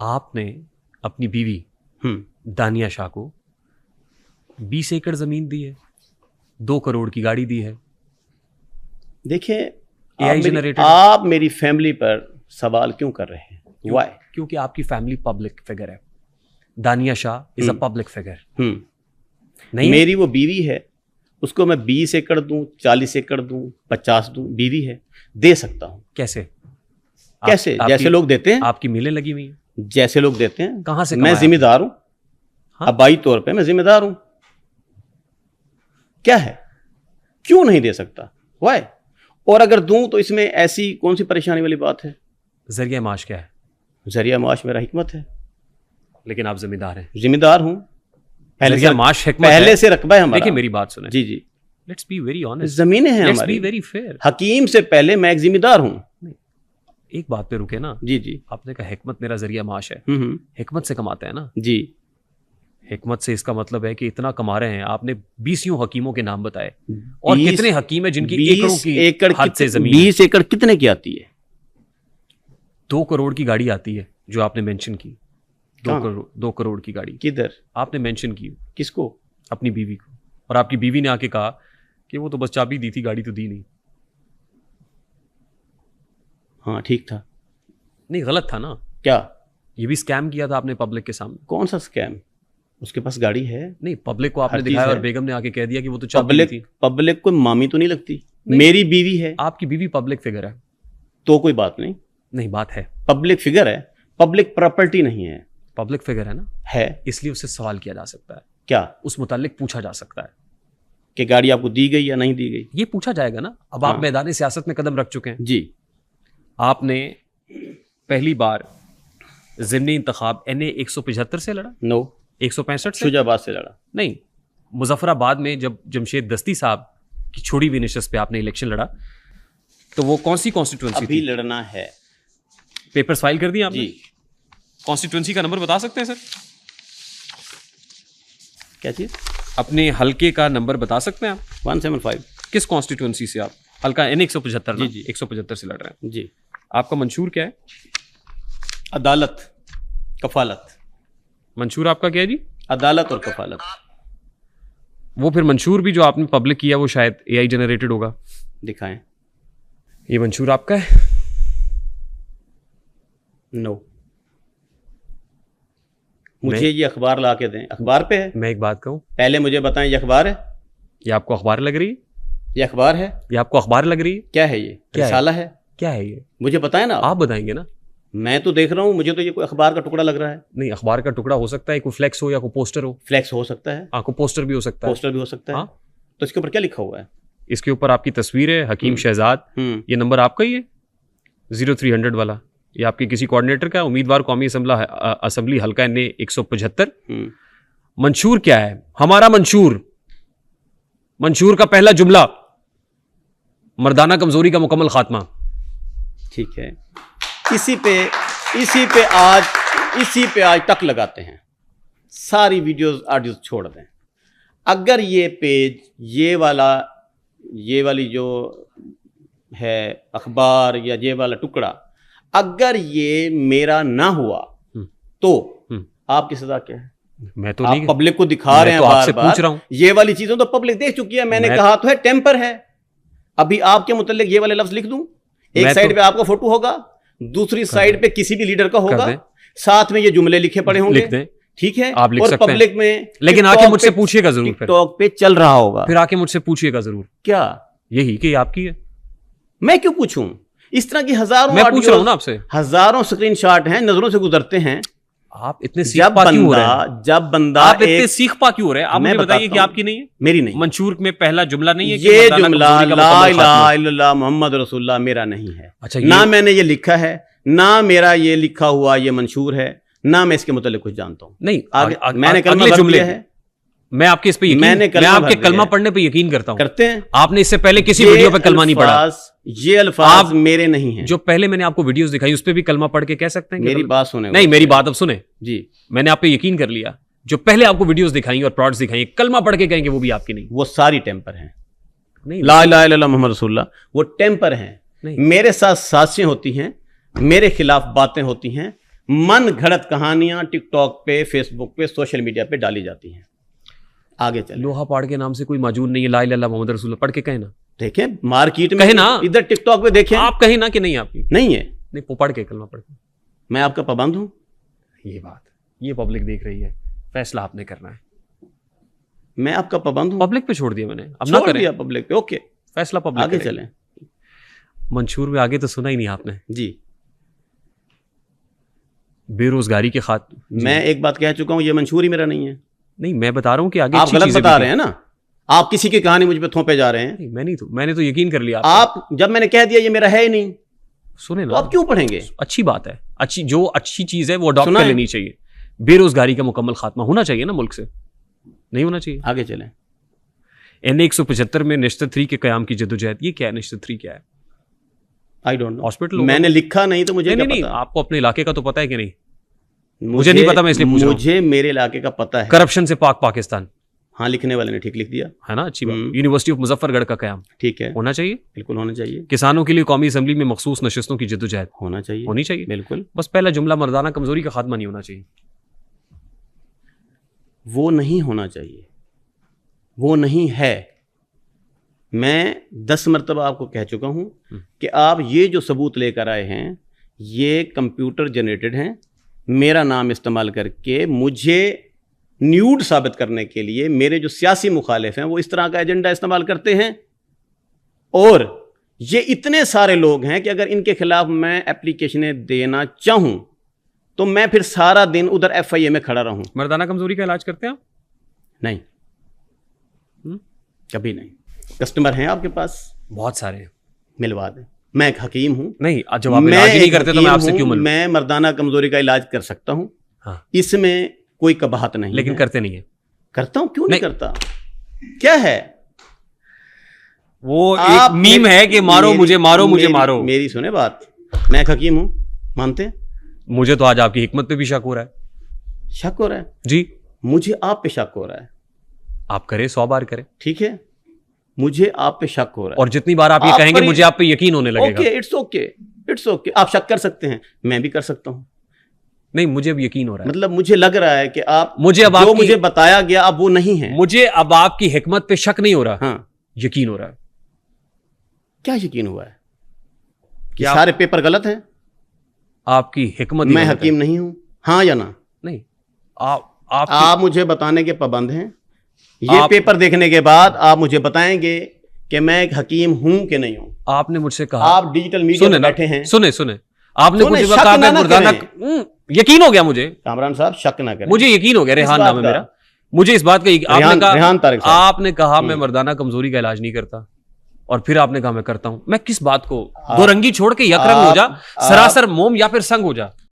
आपने अपनी बीवी दानिया शाह को 20 एकड़ जमीन दी है, 2 करोड़ की गाड़ी दी है। देखिए आप मेरी फैमिली पर सवाल क्यों कर रहे हैं? Why? क्योंकि आपकी फैमिली पब्लिक फिगर है। दानिया Shah is a public figure. नहीं, मेरी वो बीवी है, उसको मैं 20 एकड़ दूं, 40 एकड़ दूं, 50 दूं, बीवी है, दे सकता हूं। कैसे? कैसे? जैसे लोग देते हैं। आपकी मिलें लगी हुई हैं। जैसे लोग देते हैं। कहां से? मैं जिम्मेदार हूं। हाँ? आबाई तौर पे मैं जिम्मेदार हूं। क्या है, क्यों नहीं दे सकता? वाई? और अगर दूं तो इसमें ऐसी कौन सी परेशानी वाली बात है? जरिया माश क्या है? जरिया माश मेरा हिकमत है। लेकिन आप जिम्मेदार हैं। जिम्मेदार हूं। पहले से रकबा है हमारा। देखिए मेरी बात सुने। जी। Let's be very honest. जमीनें हैं लेट्स हमारी। Be very fair. हकीम से पहले मैं एक जिम्मेदार हूं। एक बात पे रुके ना। जी। आपने कहा हिकमत मेरा जरिया माश है। हिकमत से कमाते हैं ना जी। हिकमत से इसका मतलब है कि इतना कमा रहे हैं। आपने 20 हकीमों के नाम बताए, और कितने हकीम है जिनकी एकड़ों की हद से जमीन। 20 एकड़ कितने की आती है? 2 करोड़ की गाड़ी आती है जो आपने मेंशन की। 2 करोड़ की गाड़ी किधर आपने मेंशन की? किसको? अपनी बीवी को। और आपकी बीवी ने आके कहा कि वो तो बस चाबी दी थी, गाड़ी तो दी नहीं। हाँ ठीक था। नहीं, गलत था ना? क्या? ये भी स्कैम किया था आपने पब्लिक के सामने। कौन सा स्कैम? उसके पास गाड़ी है। नहीं, पब्लिक को आपने दिखाया और बेगम ने आके कह दिया कि वो तो चाबी थी। पब्लिक को मामी तो नहीं लगती। मेरी बीवी है। आपकी बीवी पब्लिक फिगर है तो कोई बात नहीं। नहीं, बात है। पब्लिक फिगर है, पब्लिक प्रॉपर्टी नहीं है। पब्लिक फिगर है ना? है। इसलिए उससे सवाल किया जा सकता है। क्या? उस मुतालिक पूछा जा सकता है कि गाड़ी आपको दी गई या नहीं दी गई। ये पूछा जाएगा ना। अब आप मैदान सियासत में कदम रख चुके हैं। जी। आपने पहली बार ज़िमनी इंतखाब NA 175 से लड़ा? नो, 165 से। शुजाबाद से लड़ा। नहीं, मुजफ्फराबाद में जब जमशेद दस्ती साहब की छोड़ी हुई नशस्त पे आपने इलेक्शन लड़ा, तो वो कौन सी कॉन्स्टिट्यूंसी अभी थी? लड़ना है। पेपर्स फाइल कर दिए आपने? जी। कॉन्स्टिट्यूंसी का नंबर बता सकते हैं सर? क्या चीज? अपने हलके का नंबर बता सकते हैं आप? 175। किस कॉन्स्टिट्यूंसी से आप? हल्का NA 175। जी। 175 से लड़ रहे हैं। जी। आपका मंशूर क्या है? अदालत, कफालत। मंशूर आपका क्या है जी? अदालत और कफालत। वो फिर मंशूर भी जो आपने पब्लिक किया वो शायद AI जनरेटेड होगा। दिखाएं। ये मंशूर आपका है? नो। मुझे ये अखबार ला के दें। अखबार पे है। मैं एक बात कहूं, पहले मुझे बताएं, ये अखबार है? ये आपको अखबार लग रही है? ये अखबार है? ये आपको अखबार लग रही है? क्या है ये? रिसाला है? क्या है ये? मुझे बताएं ना। आप बताएंगे ना। मैं तो देख रहा हूं, मुझे तो ये कोई अखबार का टुकड़ा लग रहा है। नहीं, अखबार का टुकड़ा हो सकता है, कोई फ्लेक्स हो या कोई पोस्टर हो। फ्लेक्स हो सकता है। हाँ, कोई पोस्टर भी हो सकता है। पोस्टर भी हो सकता है। हाँ? तो इसके ऊपर क्या लिखा हुआ है? इसके ऊपर आपकी तस्वीर है, हकीम शहजाद। ये नंबर आपका ही है 0300 वाला? ये आपके किसी कोऑर्डिनेटर का? उम्मीदवार कौमी असम्बली हल्का NA 175। मंशूर क्या है? हमारा मंशूर का पहला जुमला, मर्दाना कमजोरी का मुकम्मल खात्मा। ठीक है। इसी पे आज टक लगाते हैं। सारी वीडियोस ऑडियोस छोड़ दें। अगर ये पेज, ये वाली जो है अखबार या ये वाला टुकड़ा, अगर ये मेरा ना हुआ तो आपकी सजा क्या है? मैं तो आप नहीं, पब्लिक को दिखा रहे हैं, आपसे पूछ रहा हूं। ये वाली चीजों तो पब्लिक देख चुकी है। मैंने कहा तो है टेम्पर है। अभी आपके मुतालिक ये वाले लफ्ज लिख दूं? एक साइड पे आपका फोटो होगा, दूसरी साइड पे किसी भी लीडर का होगा, साथ में ये जुमले लिखे पड़े होंगे। लिख दें। ठीक है, आप लिख और सकते पब्लिक हैं। में, लेकिन आके मुझसे पूछिएगा जरूर। टिकटॉक पे चल रहा होगा, फिर आके मुझसे पूछिएगा जरूर। क्या यही कि आपकी है? मैं क्यों पूछूं? इस तरह की हजारों, मैं पूछ रहा हूं ना आपसे, हजारों स्क्रीनशॉट हैं, नजरों से गुजरते हैं। आप इतने सीख पा क्यों हो रहे हैं? जब बंदा आप इतने सीख पा क्यों हो रहे हैं? आप मुझे बताइए कि आपकी नहीं है? मेरी नहीं। मंशूर में पहला जुमला नहीं है? ये जुमला ला इलाहा इल्लल्लाह मोहम्मद रसूलुल्लाह मेरा नहीं है। अच्छा, ना मैंने ये लिखा है, ना मेरा ये लिखा हुआ ये मंशूर है, ना मैं इसके मुतालिक कुछ जानता हूं। नहीं, मैंने कलमा जुमले है। मैं आपके इस पे यकीन, मैं आपके कलमा पढ़ने पे यकीन करता हूं। करते हैं। आपने इससे पहले किसी वीडियो पे कलमा नहीं पढ़ा। ये अल्फाज मेरे नहीं हैं। जो पहले मैंने आपको वीडियोस दिखाई उस पे भी कलमा पढ़ के कह सकते हैं? मेरी बात सुने। नहीं, मेरी बात अब सुने जी। मैंने आप पे यकीन कर लिया। जो पहले आपको वीडियोस दिखाई और प्लॉट्स दिखाई, कलमा पढ़ के कहेंगे वो भी आपकी नहीं। वो सारी टेम्पर हैं। नहीं, ला इलाहा इल्लल्लाह मोहम्मद रसूलुल्लाह, वो टेम्पर हैं। मेरे साथ साजिशें होती हैं, मेरे खिलाफ बातें होती हैं, मन घड़त कहानियां टिकटॉक पे, फेसबुक पे, सोशल मीडिया पे डाली जाती हैं। आगे चले। लोहा पाड़ के नाम से कोई मौजूद नहीं है, ला इलाहा इल्लल्लाह मुहम्मद रसूलुल्लाह पढ़ के कहें ना, देखें मार्केट में, कहे ना, इधर टिकटॉक पे देखें, आप कहें ना कि नहीं आपकी नहीं है, नहीं वो पढ़ के कलमा पढ़ के। मैं आपका पाबंद हूं? ये बात, ये पब्लिक देख रही है, फैसला आपने करना है। मैं आपका पाबंद हूं? पब्लिक पे छोड़ दिया मैंने, अब ना छोड़ करें, दिया पब्लिक पे, ओके फैसला पब्लिक आगे करेगी। चलें मंशूर में आगे तो सुना ही नहीं आपने, जी। बेरोजगारी के मैं एक बात कह चुका हूं, ये मंशूर ही मेरा नहीं है। नहीं मैं बता रहा हूं कि आगे आप अच्छी गलत चीजें बता भी रहे हैं ना, आप किसी की कहानी मुझ पे थोपे जा रहे हैं। नहीं, मैंने तो यकीन कर लिया आप जब मैंने कह दिया ये मेरा है ही नहीं, सुने तो ना, आप क्यों पढ़ेंगे? अच्छी बात है, जो अच्छी चीज है वो अडॉप्ट कर सुनाएं। लेनी चाहिए। बेरोजगारी का मुकम्मल खात्मा होना चाहिए ना मुल्क से, नहीं होना चाहिए। आगे चलें। NA 175 में नेशनल 3 के कयाम की जद्दोजहद, ये क्या है नेशनल 3 क्या है? आई डोंट नो, हॉस्पिटल मैंने लिखा नहीं तो मुझे क्या नहीं, पता? आपको अपने इलाके का तो पता है कि नहीं? मुझे नहीं पता, मैं इसलिए पूछ रहा हूं। मुझे मेरे इलाके का पता है। करप्शन से पाक पाकिस्तान, हाँ, लिखने वाले ने ठीक लिख दिया है ना, अच्छी बात। यूनिवर्सिटी ऑफ मुजफ्फरगढ़ का कयाम ठीक है, होना चाहिए, बिल्कुल होना चाहिए, किसानों के लिए कौमी असेंबली में मखसूस नशिस्तों की जद्दोजहद होना चाहिए, होनी चाहिए, बिल्कुल। बस पहला जुमला मर्दाना कमजोरी का खात्मा नहीं होना चाहिए। वो नहीं होना चाहिए, वो नहीं है। मैं 10 मरतबा आपको कह चुका हूं कि आप ये जो सबूत लेकर आए हैं ये कंप्यूटर जनरेटेड हैं। मेरा नाम इस्तेमाल करके मुझे न्यूड साबित करने के लिए मेरे जो सियासी मुखालिफ हैं वो इस तरह का एजेंडा इस्तेमाल करते हैं। और ये इतने सारे लोग हैं कि अगर इनके खिलाफ मैं एप्लीकेशनें देना चाहूं तो मैं फिर सारा दिन उधर FIA में खड़ा रहूं। मर्दाना कमजोरी का इलाज करते हैं आप? नहीं, कभी नहीं। कस्टमर हैं आपके पास? बहुत सारे हैं, मिलवा दें। मैं एक हकीम हूं। नहीं, जब आप इलाज ही नहीं करते तो मैं आपसे क्यों मिलूं? मैं मर्दाना कमजोरी का इलाज कर सकता हूं, हाँ। इसमें कोई कबाहत नहीं, लेकिन है। करते नहीं है। करता हूं, क्यों नहीं करता? क्या है वो एक मीम है कि मारो मुझे, मारो मुझे, मारो। मेरी सुने बात, मैं एक हकीम हूं, मानते हैं? मुझे तो आज आपकी हिकमत पे भी शक हो रहा है। शक हो रहा है जी? मुझे आप पे शक हो रहा है। आप करें, 100 बार करें, ठीक है, मुझे आप पे शक हो रहा है, और जितनी बार आप ये कहेंगे मुझे आप पे यकीन होने लगेगा। Okay, it's okay, it's okay. आप शक कर सकते हैं, मैं भी कर सकता हूं। नहीं, मुझे अब यकीन हो रहा है, मतलब मुझे लग रहा है कि आप मुझे अब जो मुझे बताया गया अब वो नहीं है। मुझे अब आपकी हिकमत पे शक नहीं हो रहा, हाँ, यकीन हो रहा है। क्या यकीन हुआ है कि सारे पेपर गलत हैं? आपकी हिकमत, मैं हकीम नहीं हूं, हाँ या ना? नहीं, आप मुझे बताने के पाबंद हैं। ये पेपर देखने के बाद आप मुझे बताएंगे कि मैं एक हकीम हूं कि नहीं हूं। आपने मुझसे कहा, आप डिजिटल मीडिया में बैठे हैं, सुने आपने मुझे शक कहा, ना मैं मर्दाना, यकीन हो गया मुझे, कामरान साहब, शक ना करें। मुझे यकीन हो गया, रेहान नाम है मेरा, मुझे इस बात का आपने कहा मैं मर्दाना कमजोरी का इलाज नहीं करता, और फिर आपने कहा मैं करता हूं। मैं किस बात को, दो रंगी छोड़ के यक रंग हो जा, सरासर मोम या फिर संग हो जा।